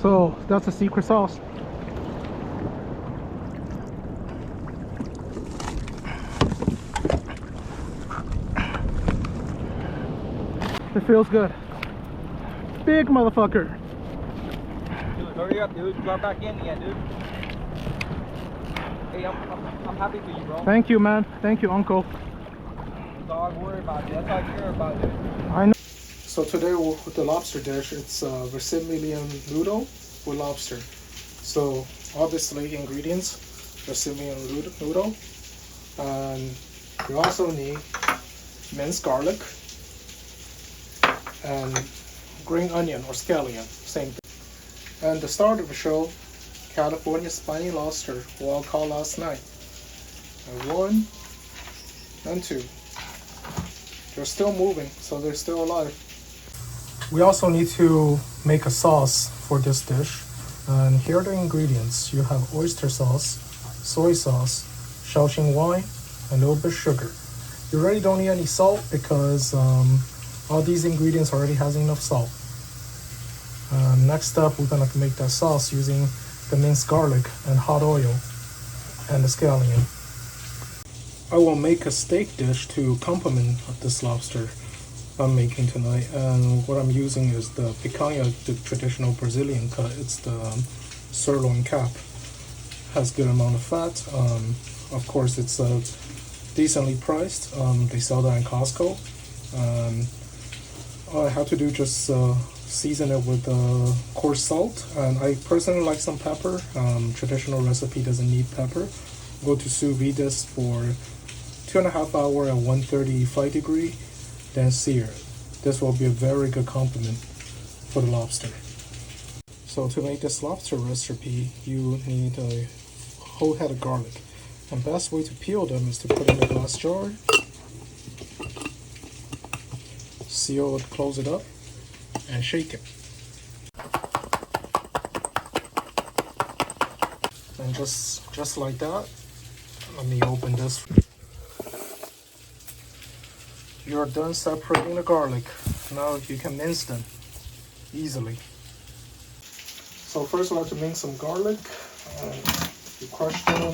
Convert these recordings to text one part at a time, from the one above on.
So that's the secret sauce. It feels good. Big motherfucker. Dude, hurry up, dude. Drop back in again, dude. Hey, I'm happy for you, bro. Thank you, man. Thank you, uncle. That's all I worry about, dude. That's all I care about, dude. I know. So today with the lobster dish, it's Brazilian noodle with lobster. So obviously ingredients, Brazilian noodle. And you also need minced garlic and green onion or scallion, same thing. And the start of the show, California Spiny lobster, what I caught last night. And 1 and 2. They're still moving, so they're still alive. We also need to make a sauce for this dish. And here are the ingredients. You have oyster sauce, soy sauce, Shaoxing wine, and a little bit of sugar. You really don't need any salt because all these ingredients already has enough salt. Next up, we're gonna make that sauce using the minced garlic and hot oil and the scallion. I will make a steak dish to complement this lobster I'm making tonight, and what I'm using is the picanha, the traditional Brazilian cut. It's the sirloin cap. Has good amount of fat. Of course, it's decently priced. They sell that in Costco. All I have to do just season it with coarse salt, and I personally like some pepper. Traditional recipe doesn't need pepper. Go to sous vide this for 2.5 hours at 135 degree, then sear. This will be a very good complement for the lobster. So to make this lobster recipe, you need a whole head of garlic. And best way to peel them is to put in a glass jar, seal it, close it up, and shake it. And just like that, let me open this. You're done separating the garlic. Now you can mince them easily. So first we have to mince some garlic. You crush them.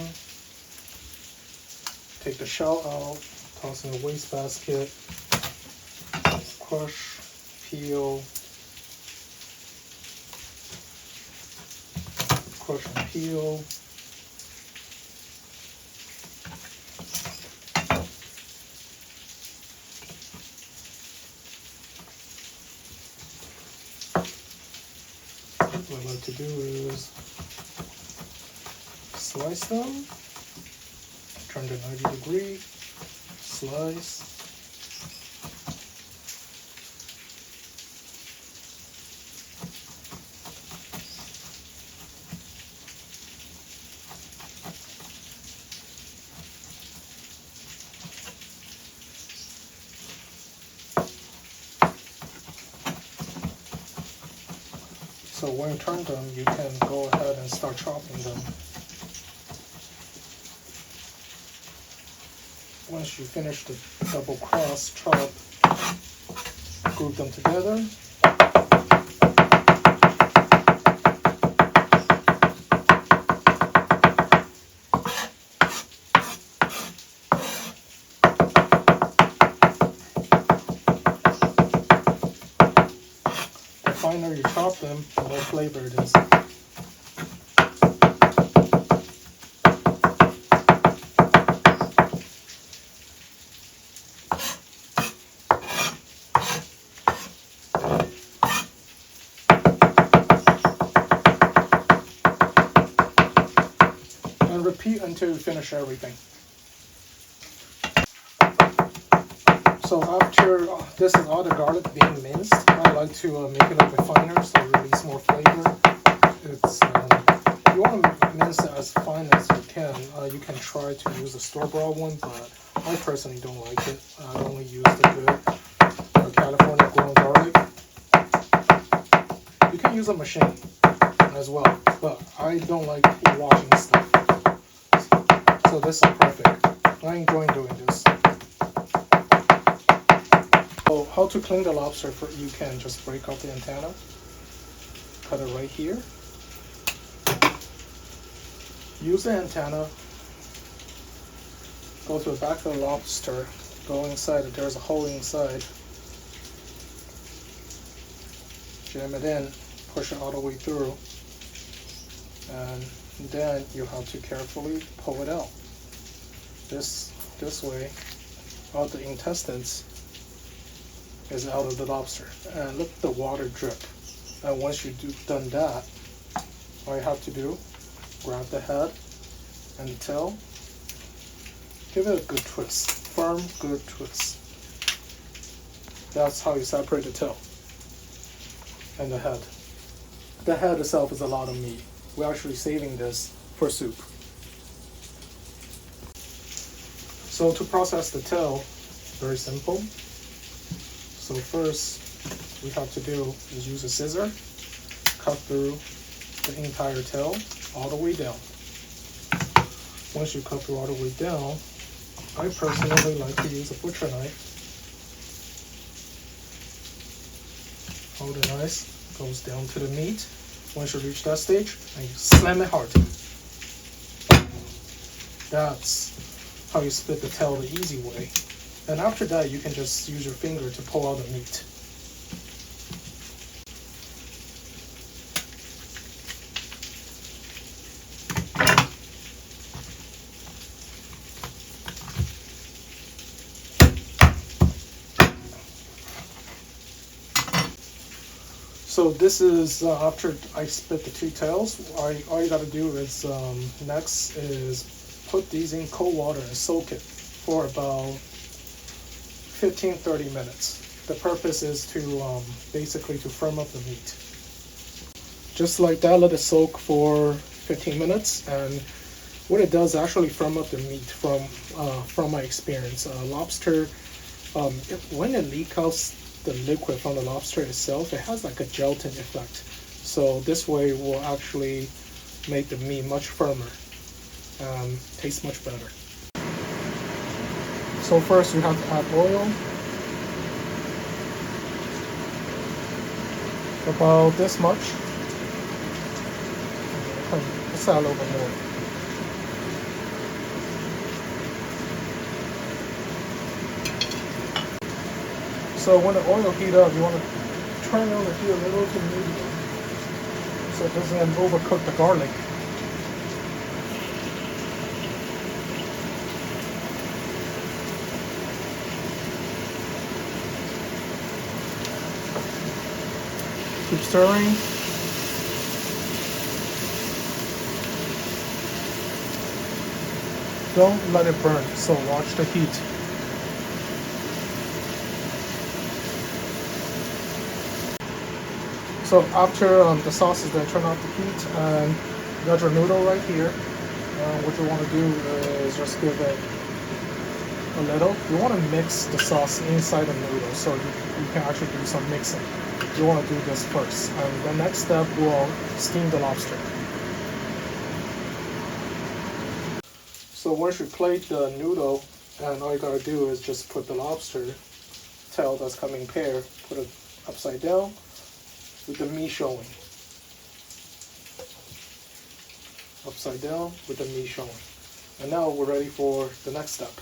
Take the shell out, toss in the waste basket. Crush, peel, crush and peel. What I like to do is slice them, turn to 90 degree, slice. So when you turn them, you can go ahead and start chopping them. Once you finish the double cross chop, group them together. The finer you chop them, the more flavor it is. And repeat until you finish everything. So after this is all the garlic being minced, I like to make it a little bit finer so it release more flavor. It's you want to mince it as fine as you can. You can try to use a store-bought one, but I personally don't like it. I only use the good California grown garlic. You can use a machine as well, but I don't like washing stuff. So this is perfect. I enjoy doing this. So how to clean the lobster? You can just break out the antenna. cut it right here. Use the antenna. Go to the back of the lobster. Go inside it. There's a hole inside. Jam it in. Push it all the way through. And then you have to carefully pull it out. This way, all the intestines is out of the lobster. And look at the water drip. And once you've done that, all you have to do, grab the head and the tail, give it a good twist, firm, good twist. That's how you separate the tail and the head. The head itself is a lot of meat. We're actually saving this for soup. So to process the tail, very simple. So first, we have to do is use a scissor, cut through the entire tail all the way down. Once you cut through all the way down, I personally like to use a butcher knife. Hold it nice, goes down to the meat. Once you reach that stage, and you slam it hard. That's how you split the tail the easy way. And after that, you can just use your finger to pull out the meat. So this is after I split the two tails. All you gotta do is next is put these in cold water and soak it for about 15-30 minutes. The purpose is to basically to firm up the meat. Just like that, let it soak for 15 minutes, and what it does actually firm up the meat from my experience. Lobster, when it leaks out the liquid from the lobster itself, it has like a gelatin effect. So this way will actually make the meat much firmer, tastes much better. So first you have to add oil, about this much. Let's add a little bit more. So when the oil heats up, you want to turn on the heat a little to medium, so it doesn't overcook the garlic. Keep stirring. Don't let it burn, so watch the heat. So after the sauce is done, turn off the heat, and you got your noodle right here. What you want to do is just give it a little. You want to mix the sauce inside the noodle, so you can actually do some mixing. You want to do this first, and the next step will steam the lobster. So once you plate the noodle, and all you gotta do is just put the lobster tail that's coming paired, put it upside down with the meat showing. Upside down with the meat showing. And now we're ready for the next step.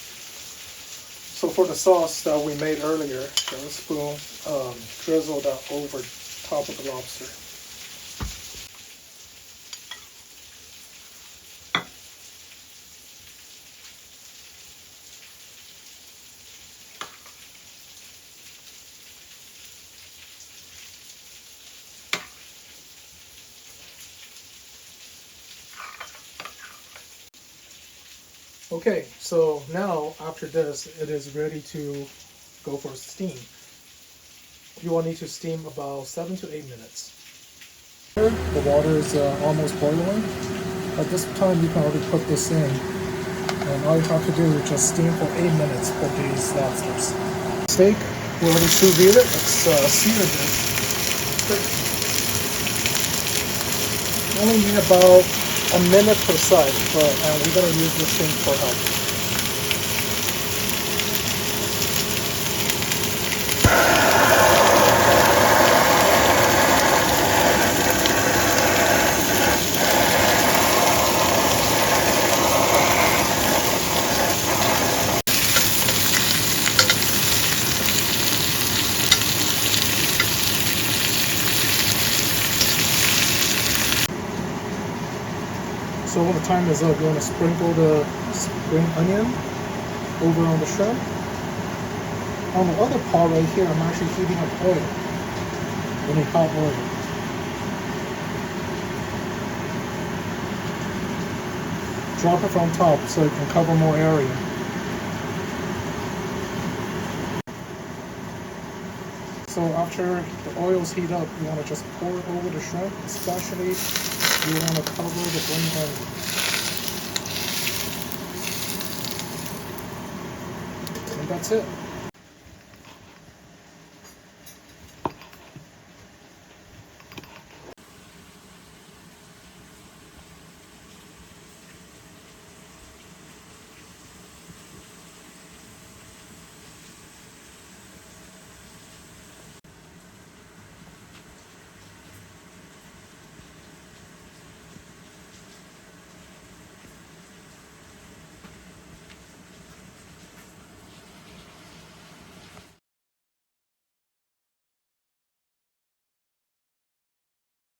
So for the sauce that we made earlier, a spoon, drizzle that over top of the lobster. Okay, so now after this, it is ready to go for steam. You will need to steam about 7 to 8 minutes. The water is almost boiling. At this time, you can already put this in. And all you have to do is just steam for 8 minutes for these lobsters. Steak, we already sous vide it. Let's sear it. Only need about a minute per side, but we're going to use this thing for help. So when the time is up, you want to sprinkle the spring onion over on the shrimp. On the other part right here, I'm actually heating up oil. Really hot oil. Drop it from top so it can cover more area. So after the oil's heat up, you want to just pour it over the shrimp, especially you want to cover the green onion. And that's it.